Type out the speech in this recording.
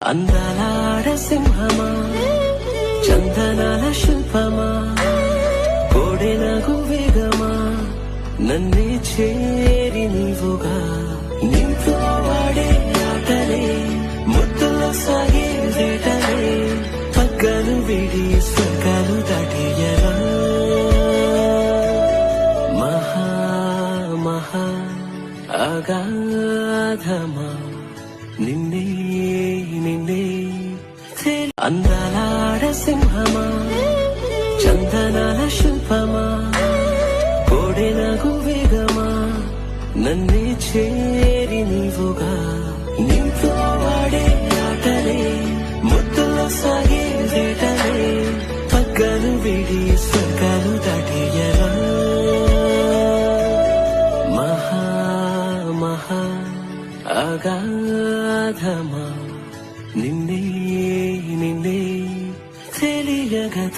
అందాలాడ సింహమా చందనాల శిల్పమా కోడెనగు వేగమా నన్నే చేరి నీవుగా నీతో వాడే ఆటలే ముద్దులో సాగే వేటలే పక్కలు విడి స్వర్గాలు దాటియరా మహా మహా అగాధమా నిన్నే నిన్నే అందాలాడ సింహమా చందనాల శిల్పమా కోడెనగు వేగమా నన్నే చేరి నీవుగా నీతో వాడే ఆటలే ముద్దులో సాగే వేటలే పక్కలు విడి స్వర్గాలు దాటియరా మహా మహా అగాధమా నిన్నే నిన్నే తెలియగత